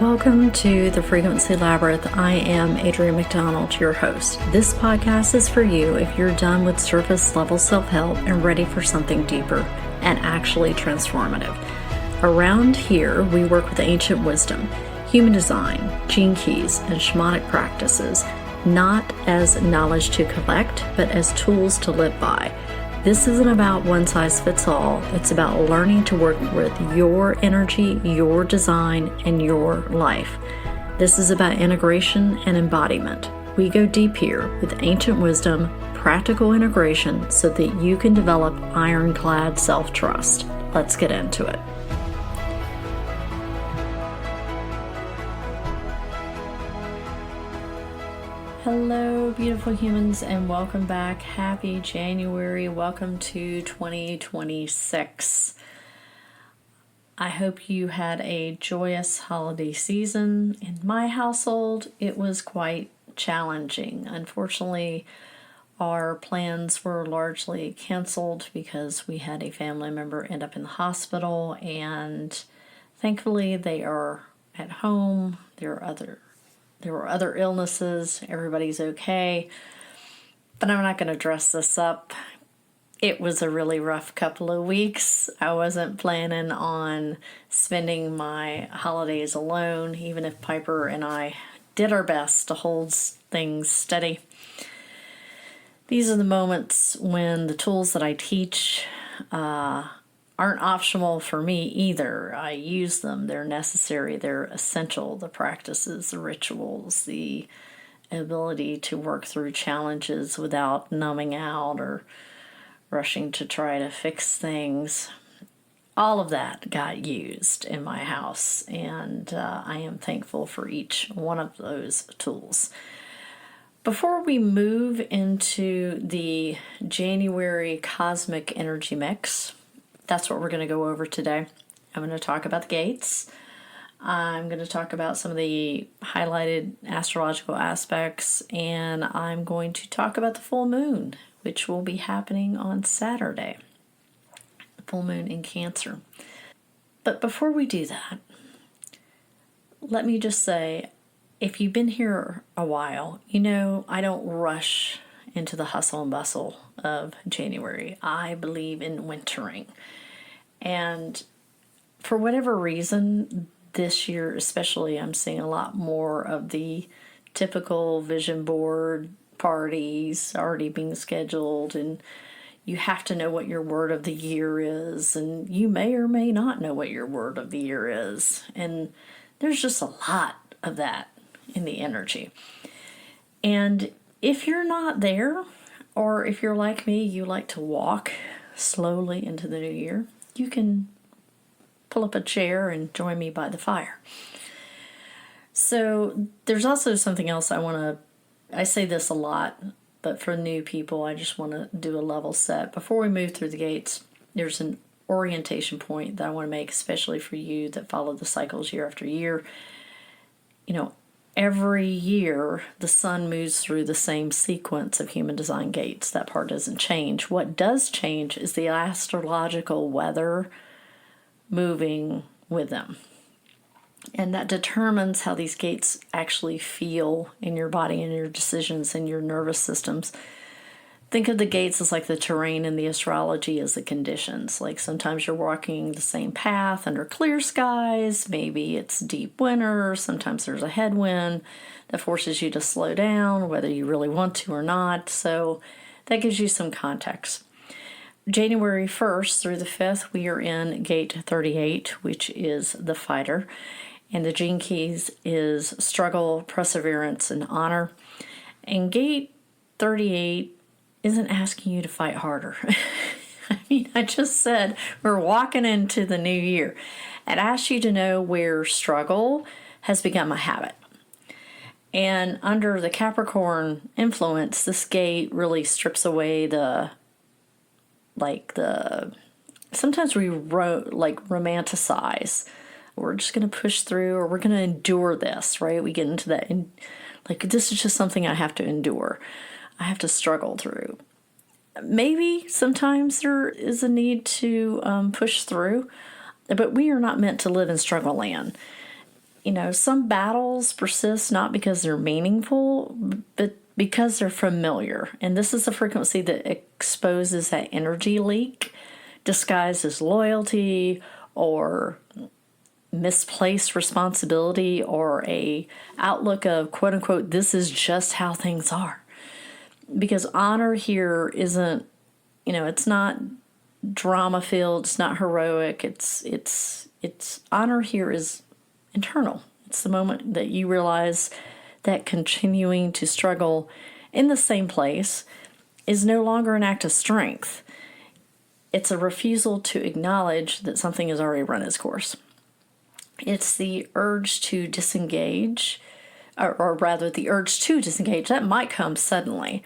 Welcome to the Frequency Labyrinth. I am Adrienne McDonald, your host. This podcast is for you if you're done with surface level self-help and ready for something deeper and actually transformative. Around here, we work with ancient wisdom, human design, gene keys, and shamanic practices, not as knowledge to collect, but as tools to live by. This isn't about one size fits all. It's about learning to work with your energy, your design, and your life. This is about integration and embodiment. We go deep here with ancient wisdom, practical integration, so that you can develop ironclad self-trust. Let's get into it. Hello, beautiful humans, and welcome back. Happy January. Welcome to 2026. I hope you had a joyous holiday season. In my household, it was quite challenging. Unfortunately, our plans were largely canceled because we had a family member end up in the hospital, and thankfully they are at home. There were other illnesses. Everybody's okay. But I'm not going to dress this up. It was a really rough couple of weeks. I wasn't planning on spending my holidays alone, even if Piper and I did our best to hold things steady. These are the moments when the tools that I teach aren't optional for me either. I use them. They're necessary. They're essential. The practices, the rituals, the ability to work through challenges without numbing out or rushing to try to fix things. All of that got used in my house, and I am thankful for each one of those tools. Before we move into the January cosmic energy mix, that's what we're going to go over today. I'm going to talk about the gates. I'm going to talk about some of the highlighted astrological aspects, and I'm going to talk about the full moon, which will be happening on Saturday. The full moon in Cancer. But before we do that, let me just say, if you've been here a while, you know I don't rush into the hustle and bustle of January. I believe in wintering. And for whatever reason, this year especially, I'm seeing a lot more of the typical vision board parties already being scheduled, and you have to know what your word of the year is, and you may or may not know what your word of the year is. And there's just a lot of that in the energy. And if you're not there, or if you're like me, you like to walk slowly into the new year, you can pull up a chair and join me by the fire. So there's also something else I say this a lot, but for new people, I just want to do a level set. Before we move through the gates, there's an orientation point that I want to make, especially for you that follow the cycles year after year. You know, every year, the sun moves through the same sequence of human design gates. That part doesn't change. What does change is the astrological weather moving with them. And that determines how these gates actually feel in your body and your decisions and your nervous systems. Think of the gates as like the terrain, and the astrology as the conditions. Like sometimes you're walking the same path under clear skies. Maybe it's deep winter. Sometimes there's a headwind that forces you to slow down, whether you really want to or not. So that gives you some context. January 1st through the 5th, we are in gate 38, which is the fighter. And the gene keys is struggle, perseverance, and honor. And gate 38 isn't asking you to fight harder. I mean, I just said we're walking into the new year. It asks you to know where struggle has become a habit. And under the Capricorn influence, this gate really strips away sometimes we romanticize. We're just going to push through, or we're going to endure this, right? We get into that, and this is just something I have to endure. I have to struggle through. Maybe sometimes there is a need to push through, but we are not meant to live in struggle land. some battles persist not because they're meaningful, but because they're familiar. And this is a frequency that exposes that energy leak disguised as loyalty or misplaced responsibility or a outlook of quote unquote, this is just how things are. Because honor here isn't, it's not drama filled, it's not heroic, it's honor here is internal. It's the moment that you realize that continuing to struggle in the same place is no longer an act of strength. It's a refusal to acknowledge that something has already run its course. It's the urge to disengage, or rather the urge to disengage. That might come suddenly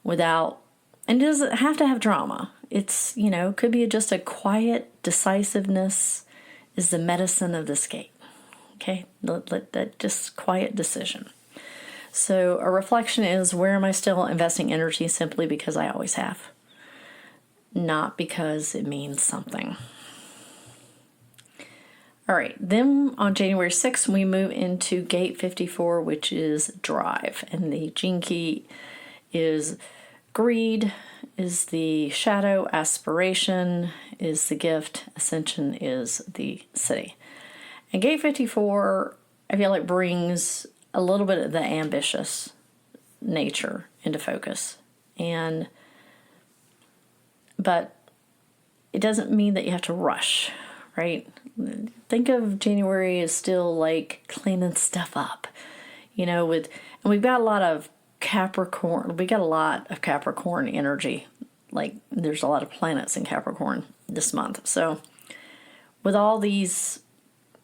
and it doesn't have to have drama. It's, could be just a quiet decisiveness is the medicine of this gate. Okay, let that just quiet decision. So a reflection is, where am I still investing energy simply because I always have? Not because it means something. All right, then on January 6th, we move into gate 54, which is drive. And the gene key is greed, is the shadow, aspiration is the gift, ascension is the city. And gate 54, I feel like brings a little bit of the ambitious nature into focus. But it doesn't mean that you have to rush, right? Think of January as still like cleaning stuff up, and we've got a lot of Capricorn energy. Like there's a lot of planets in Capricorn this month. So with all these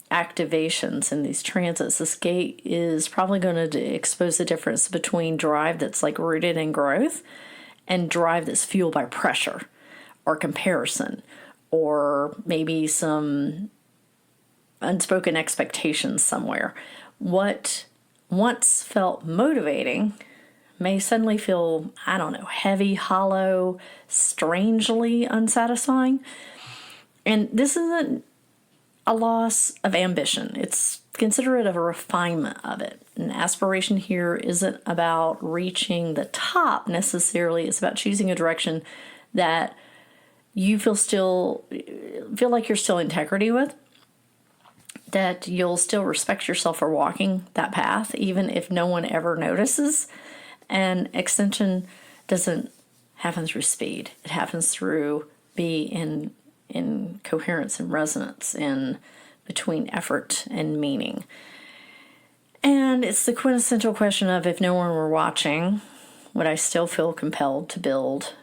activations and these transits, this gate is probably going to expose the difference between drive that's like rooted in growth and drive that's fueled by pressure or comparison or maybe some unspoken expectations somewhere. What once felt motivating may suddenly feel, heavy, hollow, strangely unsatisfying. And this isn't a loss of ambition. It's consider it a refinement of it. And aspiration here isn't about reaching the top necessarily. It's about choosing a direction that you feel like you're still in integrity with, that you'll still respect yourself for walking that path, even if no one ever notices. And extension doesn't happen through speed. It happens through being in coherence and resonance in between effort and meaning. And it's the quintessential question of, if no one were watching, would I still feel compelled to build?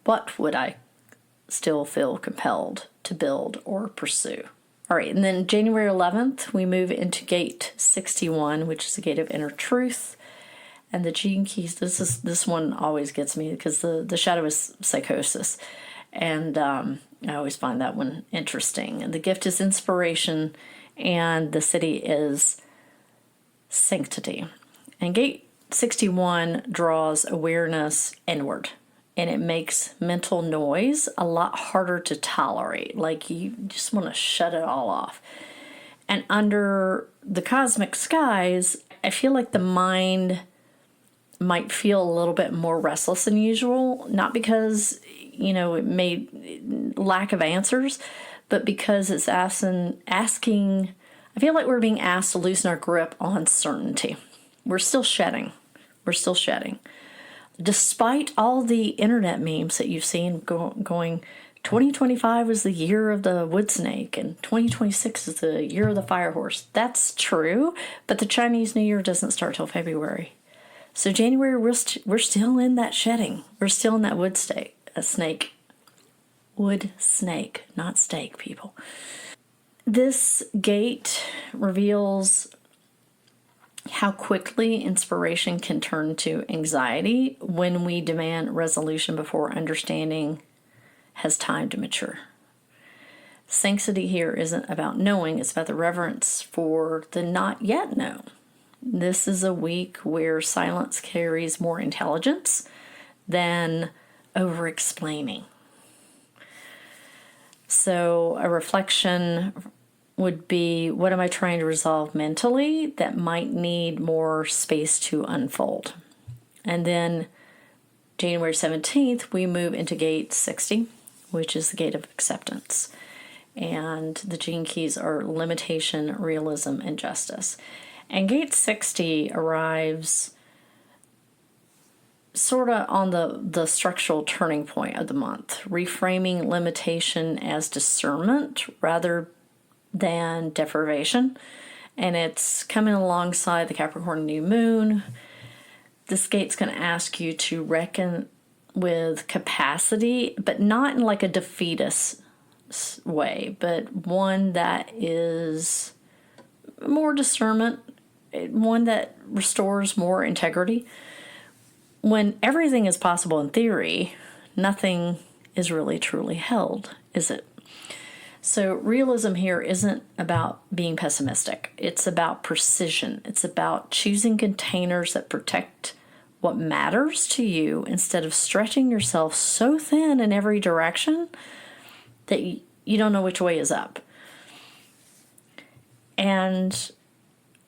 What would I still feel compelled to build or pursue? All right, and then January 11th, we move into gate 61, which is the gate of inner truth. And the gene keys, this one always gets me because the shadow is psychosis. And I always find that one interesting. And the gift is inspiration, and the city is sanctity. And gate 61 draws awareness inward, and it makes mental noise a lot harder to tolerate. Like you just want to shut it all off. And under the cosmic skies, I feel like the mind might feel a little bit more restless than usual, not because, it may lack of answers, but because it's asking, I feel like we're being asked to loosen our grip on certainty. We're still shedding. Despite all the internet memes that you've seen going, 2025 was the year of the wood snake and 2026 is the year of the fire horse. That's true, but the Chinese New Year doesn't start till February. So January, we're still in that shedding. We're still in that wood snake. Wood snake, not steak, people. This gate reveals how quickly inspiration can turn to anxiety when we demand resolution before understanding has time to mature. Sanctity here isn't about knowing, it's about the reverence for the not yet known. This is a week where silence carries more intelligence than over-explaining. So a reflection would be, what am I trying to resolve mentally that might need more space to unfold? And then January 17th, we move into gate 60, which is the gate of acceptance. And the gene keys are limitation, realism, and justice. And gate 60 arrives sort of on the structural turning point of the month, reframing limitation as discernment rather than deprivation. And it's coming alongside the Capricorn new moon. This gate's going to ask you to reckon with capacity, but not in like a defeatist way, but one that is more discernment, one that restores more integrity. When everything is possible in theory, nothing is really truly held, is it? So realism here isn't about being pessimistic. It's about precision. It's about choosing containers that protect what matters to you instead of stretching yourself so thin in every direction that you don't know which way is up. And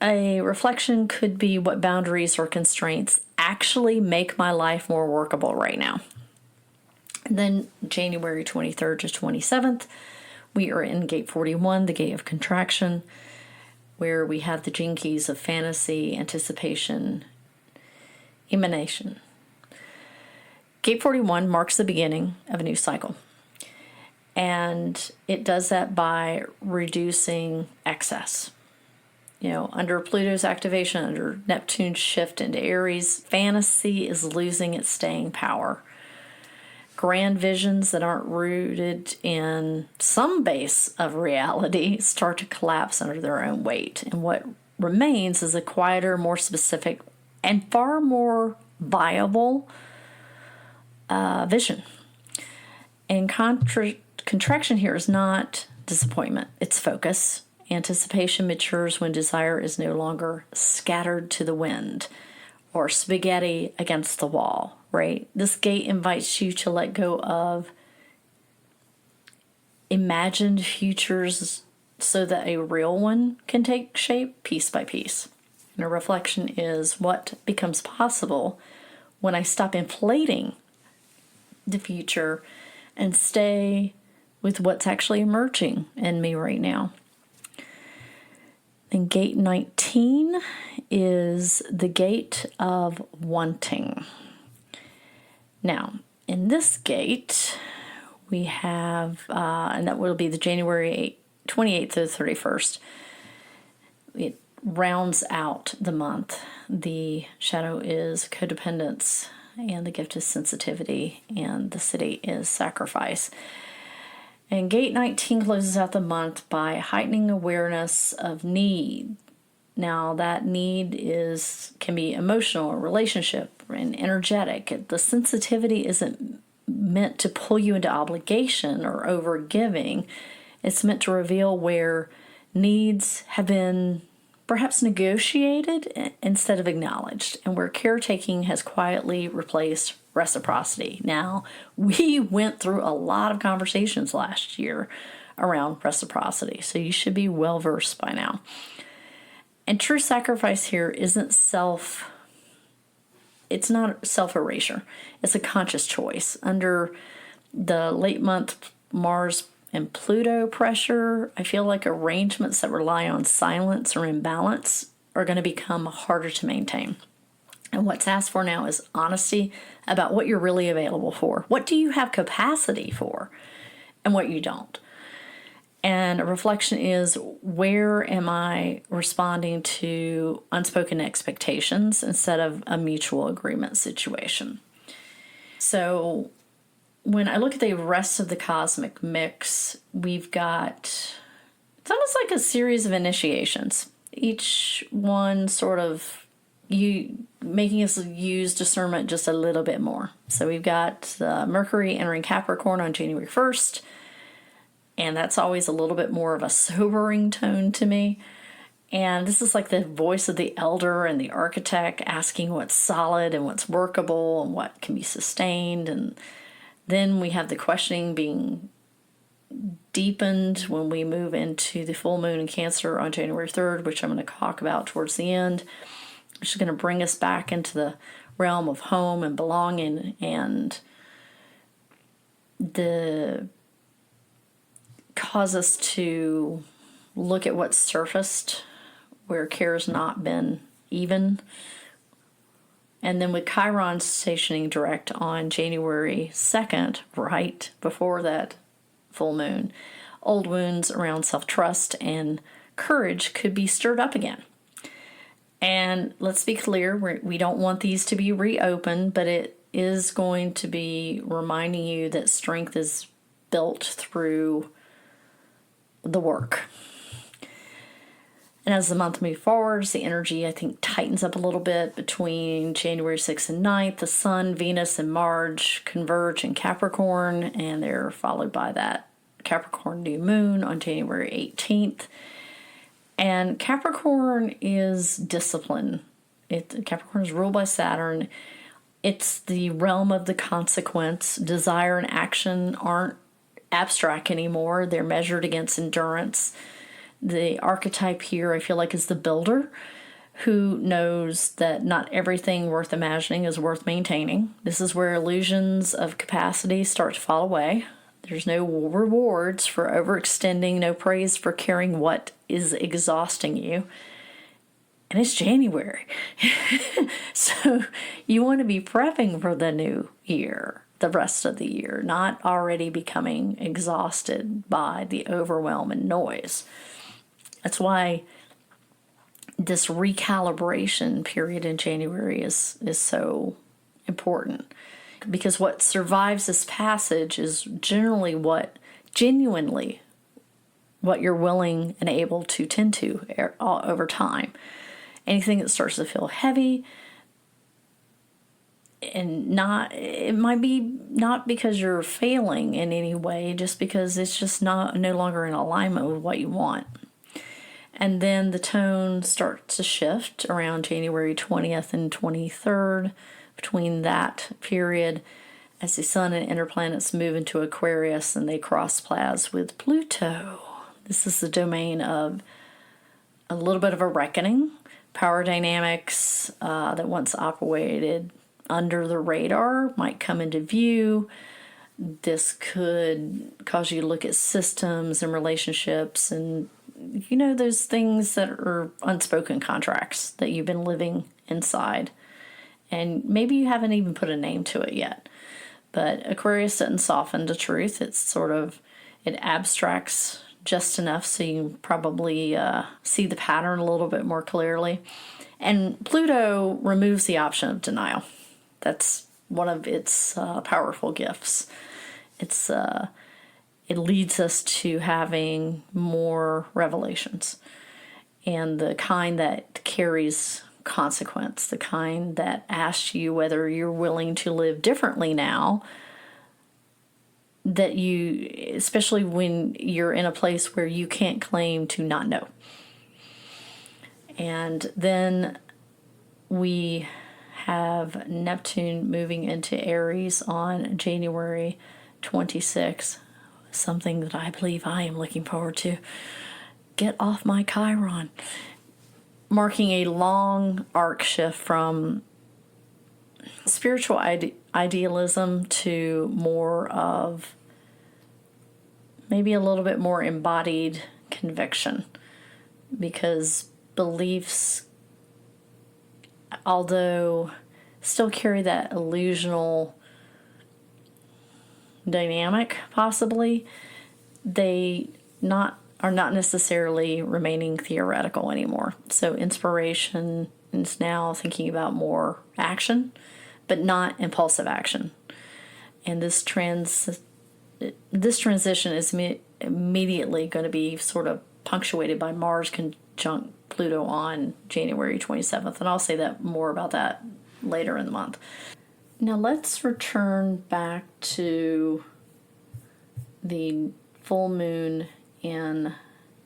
a reflection could be, what boundaries or constraints actually make my life more workable right now. And then January 23rd to 27th, we are in gate 41, the gate of contraction, where we have the gene keys of fantasy, anticipation, emanation. Gate 41 marks the beginning of a new cycle. And it does that by reducing excess. You know, under Pluto's activation, under Neptune's shift into Aries, fantasy is losing its staying power. Grand visions that aren't rooted in some base of reality start to collapse under their own weight. And what remains is a quieter, more specific, and far more viable vision. And contraction here is not disappointment, it's focus. Anticipation matures when desire is no longer scattered to the wind or spaghetti against the wall, right? This gate invites you to let go of imagined futures so that a real one can take shape piece by piece. And a reflection is what becomes possible when I stop inflating the future and stay with what's actually emerging in me right now. And gate 19 is the gate of wanting. Now, in this gate, we have, and that will be the January 28th to the 31st. It rounds out the month. The shadow is codependence, and the gift is sensitivity, and the city is sacrifice. And gate 19 closes out the month by heightening awareness of need. Now, that need can be emotional or relationship and energetic. The sensitivity isn't meant to pull you into obligation or over-giving. It's meant to reveal where needs have been perhaps negotiated instead of acknowledged, and where caretaking has quietly replaced reciprocity. Now, we went through a lot of conversations last year around reciprocity, so you should be well versed by now. And true sacrifice here isn't it's not self-erasure. It's a conscious choice. Under the late month Mars and Pluto pressure, I feel like arrangements that rely on silence or imbalance are going to become harder to maintain. And what's asked for now is honesty about what you're really available for. What do you have capacity for and what you don't? And a reflection is, where am I responding to unspoken expectations instead of a mutual agreement situation? So when I look at the rest of the cosmic mix, we've got, it's almost like a series of initiations. Each one sort of making us use discernment just a little bit more. So we've got Mercury entering Capricorn on January 1st, and that's always a little bit more of a sobering tone to me. And this is like the voice of the elder and the architect asking what's solid and what's workable and what can be sustained. And then we have the questioning being deepened when we move into the full moon in Cancer on January 3rd, which I'm going to talk about towards the end, which is going to bring us back into the realm of home and belonging, and cause us to look at what's surfaced, where care's not been even. And then with Chiron stationing direct on January 2nd, right before that full moon, old wounds around self-trust and courage could be stirred up again. And let's be clear, we don't want these to be reopened, but it is going to be reminding you that strength is built through the work. And as the month moves forward, the energy, I think, tightens up a little bit between January 6th and 9th. The Sun, Venus, and Mars converge in Capricorn, and they're followed by that Capricorn new moon on January 18th. And Capricorn is discipline. Capricorn is ruled by Saturn. It's the realm of the consequence. Desire and action aren't abstract anymore. They're measured against endurance. The archetype here, I feel like, is the builder who knows that not everything worth imagining is worth maintaining. This is where illusions of capacity start to fall away. There's no rewards for overextending, no praise for carrying what is exhausting you. And it's January. So you want to be prepping for the new year, the rest of the year, not already becoming exhausted by the overwhelm and noise. That's why this recalibration period in January is so important. Because what survives this passage is genuinely what you're willing and able to tend to over time. Anything that starts to feel heavy, and it might be not because you're failing in any way, just because it's just no longer in alignment with what you want. And then the tone starts to shift around January 20th and 23rd, between that period, as the Sun and inner planets move into Aquarius and they cross paths with Pluto. This is the domain of a little bit of a reckoning. Power dynamics that once operated under the radar might come into view. This could cause you to look at systems and relationships and, those things that are unspoken contracts that you've been living inside. And maybe you haven't even put a name to it yet. But Aquarius doesn't soften the truth. It abstracts just enough so you can probably see the pattern a little bit more clearly. And Pluto removes the option of denial. That's one of its powerful gifts. It leads us to having more revelations, and the kind that carries consequence, the kind that asks you whether you're willing to live differently now, that especially when you're in a place where you can't claim to not know. And then we have Neptune moving into Aries on January 26th, something that I believe I am looking forward to. Get off my Chiron. Marking a long arc shift from spiritual idealism to more of maybe a little bit more embodied conviction, because beliefs, although still carry that illusional dynamic, possibly, they are not necessarily remaining theoretical anymore. So inspiration is now thinking about more action, but not impulsive action. And this transition is immediately going to be sort of punctuated by Mars conjunct Pluto on January 27th. And I'll say that more about that later in the month. Now let's return back to the full moon in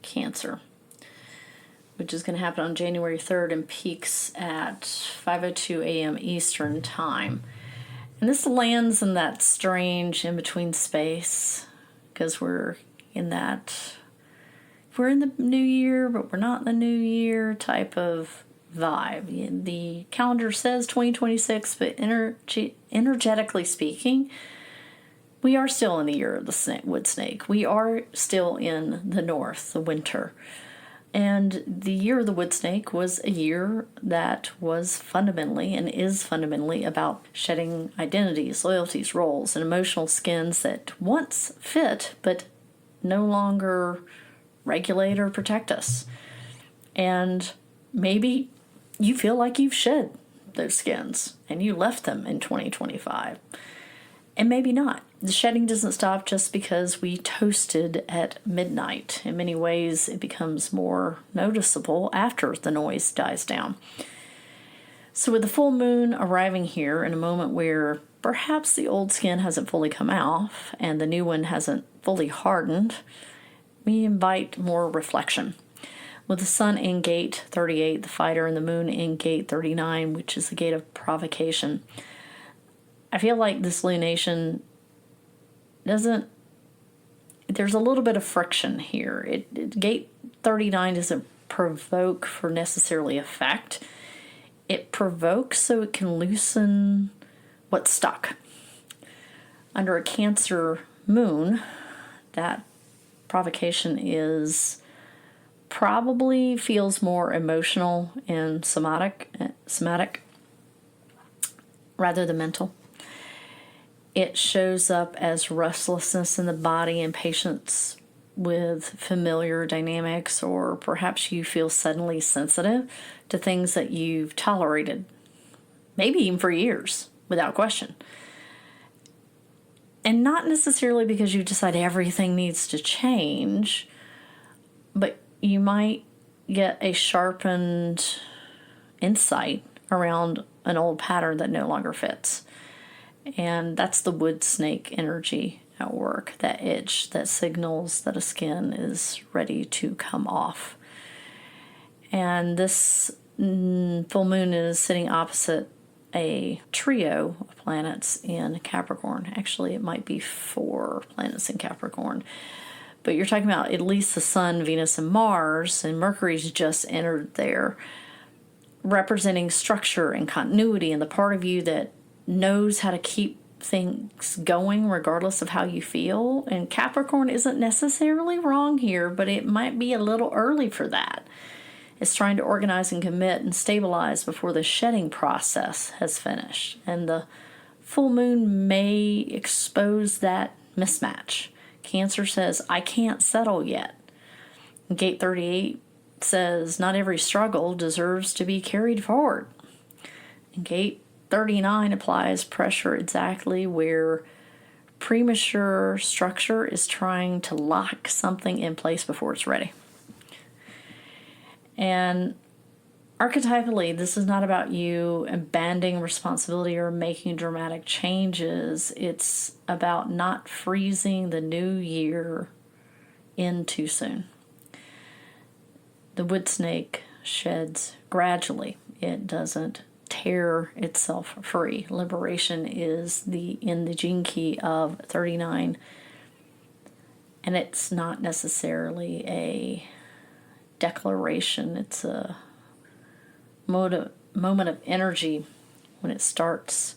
Cancer, which is going to happen on January 3rd and peaks at 5:02 a.m. Eastern Time. And this lands in that strange in-between space, because we're in that we're in the new year, but we're not in the new year type of vibe. The calendar says 2026, but energetically speaking, we are still in the year of the wood snake. We are still in the north, the winter. And the year of the wood snake was a year that was fundamentally and is fundamentally about shedding identities, loyalties, roles, and emotional skins that once fit, but no longer regulate or protect us. And maybe you feel like you've shed those skins and you left them in 2025. And maybe not. The shedding doesn't stop just because we toasted at midnight. In many ways, it becomes more noticeable after the noise dies down. So with the full moon arriving here in a moment where perhaps the old skin hasn't fully come off and the new one hasn't fully hardened, we invite more reflection. With the sun in gate 38, the fighter, and the moon in gate 39, which is the gate of provocation, I feel like this lunation there's a little bit of friction here. Gate 39 doesn't provoke for necessarily effect. It provokes so it can loosen what's stuck. Under a Cancer moon, that provocation is probably feels more emotional and somatic rather than mental. It shows up as restlessness in the body, impatience with familiar dynamics, or perhaps you feel suddenly sensitive to things that you've tolerated, maybe even for years, without question. And not necessarily because you decide everything needs to change, but you might get a sharpened insight around an old pattern that no longer fits. And that's the wood snake energy at work, that itch that signals that a skin is ready to come off. And this full moon is sitting opposite a trio of planets in Capricorn. Actually, it might be 4 planets in Capricorn. But you're talking about at least the Sun, Venus, and Mars, and Mercury's just entered there, representing structure and continuity, and the part of you that knows how to keep things going regardless of how you feel. And Capricorn isn't necessarily wrong here, but it might be a little early for that. It's trying to organize and commit and stabilize before the shedding process has finished. And the full moon may expose that mismatch. Cancer says, I can't settle yet. And gate 38 says, not every struggle deserves to be carried forward. And gate 39 applies pressure exactly where premature structure is trying to lock something in place before it's ready. And archetypally, this is not about you abandoning responsibility or making dramatic changes. It's about not freezing the new year in too soon. The wood snake sheds gradually. It doesn't tear itself free. Liberation is in the gene key of 39, and it's not necessarily a declaration. It's a moment of energy when it starts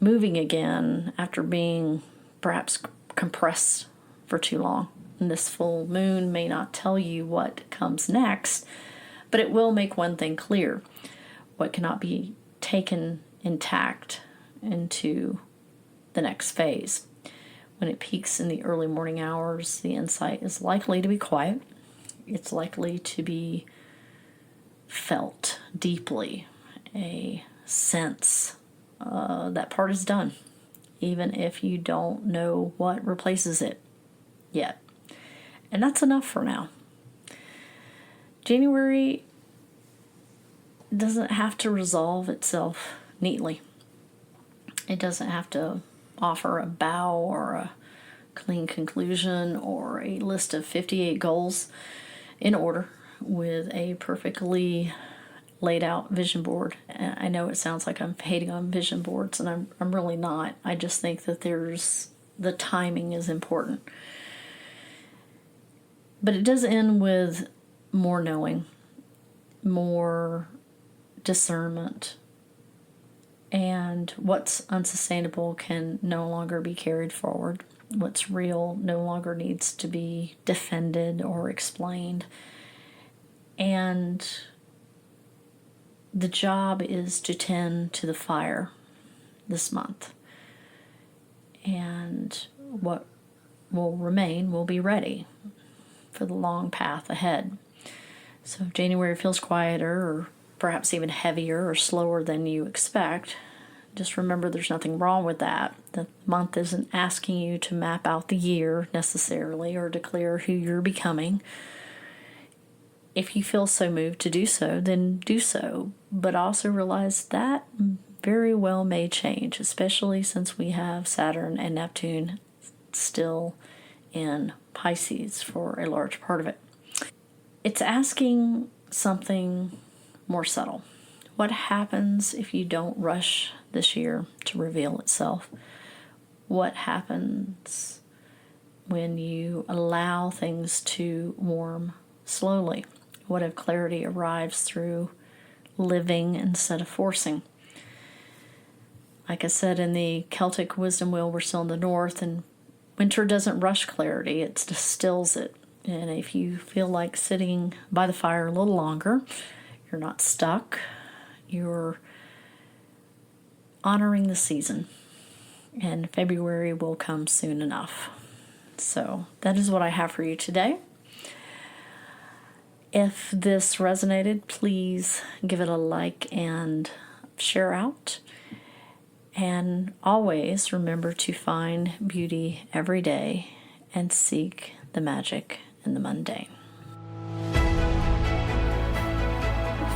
moving again after being perhaps compressed for too long. And this full moon may not tell you what comes next, but it will make one thing clear: what cannot be taken intact into the next phase. When it peaks in the early morning hours, the insight is likely to be quiet. It's likely to be felt deeply, a sense that part is done, even if you don't know what replaces it yet. And that's enough for now. January doesn't have to resolve itself neatly. It doesn't have to offer a bow or a clean conclusion or a list of 58 goals in order with a perfectly laid out vision board. I know it sounds like I'm hating on vision boards, and I'm really not. I just think that the timing is important. But it does end with more knowing, more discernment, and what's unsustainable can no longer be carried forward. What's real no longer needs to be defended or explained. And the job is to tend to the fire this month. And what will remain will be ready for the long path ahead. So if January feels quieter or perhaps even heavier or slower than you expect, just remember there's nothing wrong with that. The month isn't asking you to map out the year necessarily or declare who you're becoming. If you feel so moved to do so, then do so. But also realize that very well may change, especially since we have Saturn and Neptune still in Pisces for a large part of it. It's asking something more subtle. What happens if you don't rush this year to reveal itself? What happens when you allow things to warm slowly? What if clarity arrives through living instead of forcing? Like I said, in the Celtic wisdom wheel, we're still in the north, and winter doesn't rush clarity, it distills it. And if you feel like sitting by the fire a little longer, you're not stuck, you're honoring the season. And February will come soon enough. So that is what I have for you today. If this resonated, please give it a like and share out. And always remember to find beauty every day and seek the magic in the mundane.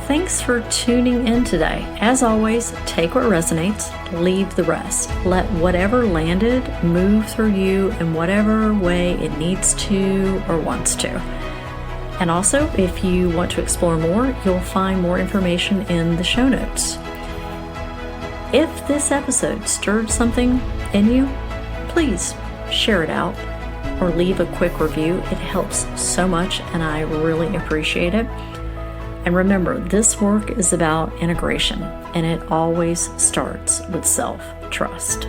Thanks for tuning in today. As always, take what resonates, leave the rest. Let whatever landed move through you in whatever way it needs to or wants to. And also, if you want to explore more, you'll find more information in the show notes. If this episode stirred something in you, please share it out or leave a quick review. It helps so much and I really appreciate it. And remember, this work is about integration and it always starts with self-trust.